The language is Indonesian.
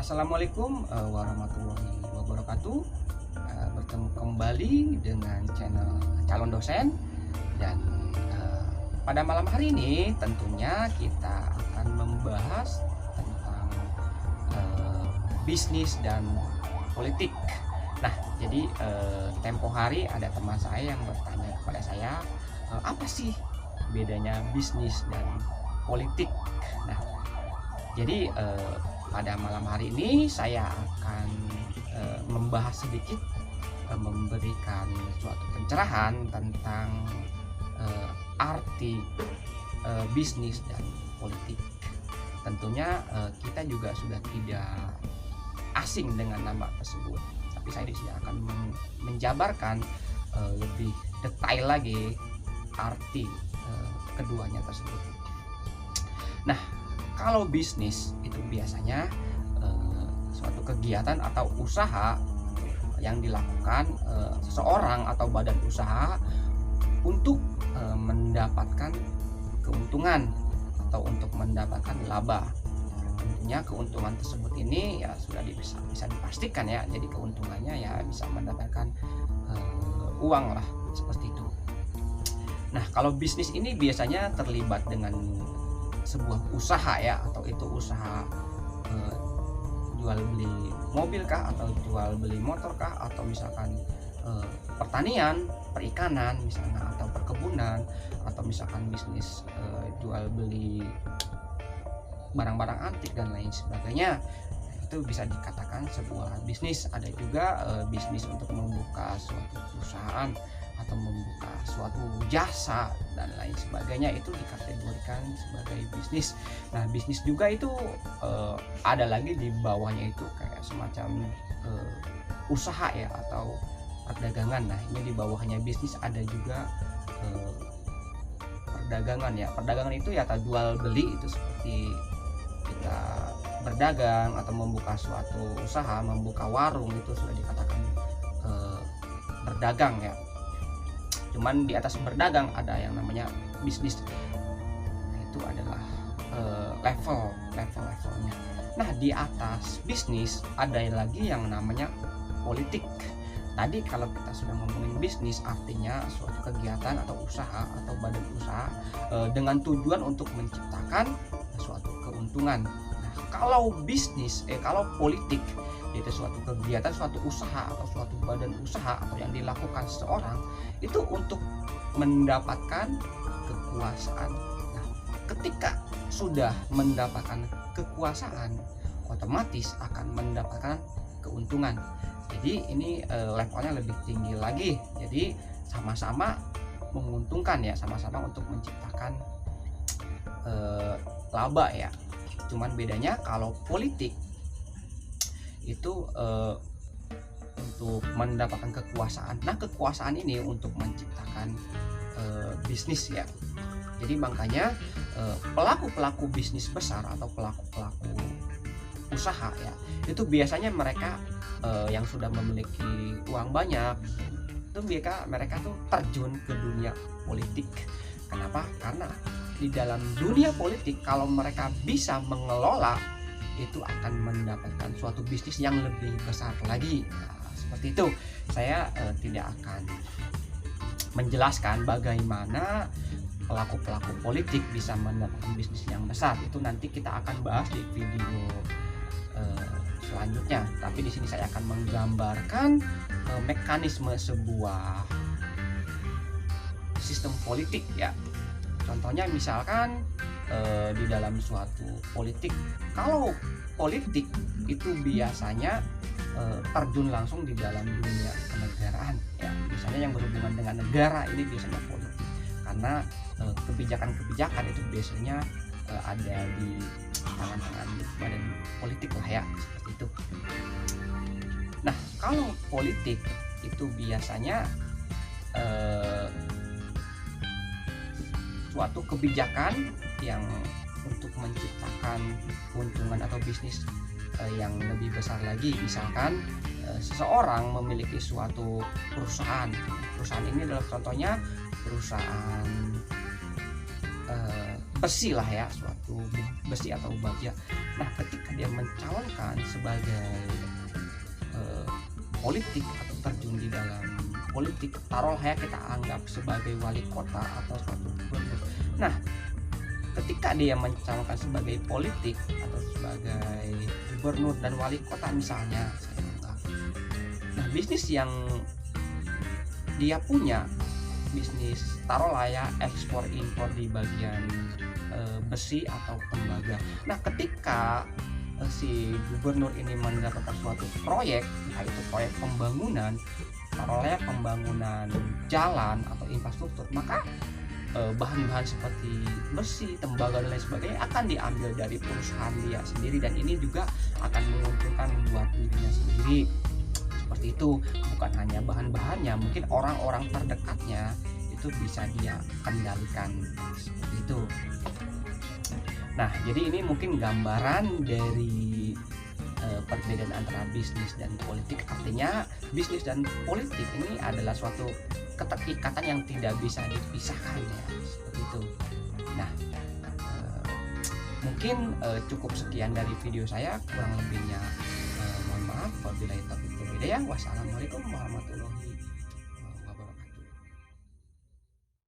Assalamualaikum warahmatullahi wabarakatuh. Bertemu kembali dengan channel calon dosen dan pada malam hari ini tentunya kita akan membahas tentang bisnis dan politik. Nah, jadi tempo hari ada teman saya yang bertanya kepada saya, apa sih bedanya bisnis dan politik? Nah, jadi pada malam hari ini saya akan membahas sedikit, memberikan suatu pencerahan tentang arti bisnis dan politik. Tentunya kita juga sudah tidak asing dengan nama tersebut, tapi saya di sini akan menjabarkan lebih detail lagi arti keduanya tersebut. Nah, kalau bisnis itu biasanya suatu kegiatan atau usaha yang dilakukan seseorang atau badan usaha untuk mendapatkan keuntungan atau untuk mendapatkan laba. Tentunya keuntungan tersebut ini ya sudah bisa dipastikan ya. Jadi keuntungannya ya bisa mendapatkan uang lah, seperti itu. Nah, kalau bisnis ini biasanya terlibat dengan sebuah usaha ya, atau itu usaha jual beli mobil kah, atau jual beli motor kah, atau misalkan pertanian, perikanan misalnya, atau perkebunan, atau misalkan bisnis jual beli barang-barang antik dan lain sebagainya. Itu bisa dikatakan sebuah bisnis. Ada juga bisnis untuk membuka suatu perusahaan atau membuka suatu jasa dan lain sebagainya, itu dikategorikan sebagai bisnis. Nah, bisnis juga itu ada lagi di bawahnya, itu kayak semacam usaha ya, atau perdagangan. Nah, ini di bawahnya bisnis ada juga perdagangan ya. Perdagangan itu ya jual beli, itu seperti kita berdagang atau membuka suatu usaha, membuka warung, itu sudah dikatakan berdagang ya. Cuman di atas berdagang ada yang namanya bisnis. Itu adalah levelnya. Nah, di atas bisnis ada lagi yang namanya politik. Tadi kalau kita sudah ngomongin bisnis, artinya suatu kegiatan atau usaha atau badan usaha dengan tujuan untuk menciptakan suatu keuntungan. Nah, kalau bisnis, kalau politik, yaitu suatu kegiatan, suatu usaha atau suatu badan usaha atau yang dilakukan seseorang itu untuk mendapatkan kekuasaan. Nah, ketika sudah mendapatkan kekuasaan, otomatis akan mendapatkan keuntungan. Jadi ini levelnya lebih tinggi lagi. Jadi sama-sama menguntungkan ya, sama-sama untuk menciptakan laba ya. Cuman bedanya kalau politik itu untuk mendapatkan kekuasaan. Nah, kekuasaan ini untuk menciptakan bisnis ya. Jadi makanya pelaku-pelaku bisnis besar atau pelaku-pelaku usaha ya, itu biasanya mereka yang sudah memiliki uang banyak, itu mereka tuh terjun ke dunia politik. Kenapa? Karena di dalam dunia politik, kalau mereka bisa mengelola, itu akan mendapatkan suatu bisnis yang lebih besar lagi. Nah, seperti itu. Saya tidak akan menjelaskan bagaimana pelaku-pelaku politik bisa mendapatkan bisnis yang besar. Itu nanti kita akan bahas di video selanjutnya. Tapi di sini saya akan menggambarkan mekanisme sebuah sistem politik ya. Contohnya misalkan di dalam suatu politik, kalau politik itu biasanya terjun langsung di dalam dunia kenegaraan ya, misalnya yang berhubungan dengan negara, ini biasanya politik, karena kebijakan-kebijakan itu biasanya ada di tangan-tangan badan politik lah ya, seperti itu. Nah, kalau politik itu biasanya suatu kebijakan yang untuk menciptakan keuntungan atau bisnis yang lebih besar lagi. Misalkan seseorang memiliki suatu perusahaan. Perusahaan ini adalah contohnya perusahaan besi lah ya, suatu besi atau baja. Nah, ketika dia mencalonkan sebagai politik atau terjun di dalam politik, taruhlah ya kita anggap sebagai wali kota atau suatu gubernur. Nah, ketika dia mencalonkan sebagai politik atau sebagai gubernur dan wali kota misalnya, saya anggap, nah bisnis yang dia punya, bisnis taruhlah ya ekspor impor di bagian besi atau tembaga. Nah, ketika si gubernur ini mendapatkan suatu proyek, yaitu proyek pembangunan, taruhlah pembangunan jalan atau infrastruktur, maka bahan-bahan seperti besi, tembaga dan lain sebagainya akan diambil dari perusahaan dia sendiri, dan ini juga akan menguntungkan buat dirinya sendiri. Seperti itu, bukan hanya bahan-bahannya, mungkin orang-orang terdekatnya itu bisa dia kendalikan, seperti itu. Nah, jadi ini mungkin gambaran dari perbedaan antara bisnis dan politik. Artinya bisnis dan politik ini adalah suatu keterikatan yang tidak bisa dipisahkan ya, seperti itu. Nah, mungkin cukup sekian dari video saya, kurang lebihnya mohon maaf apabila itu berbeda ya. Wassalamualaikum warahmatullahi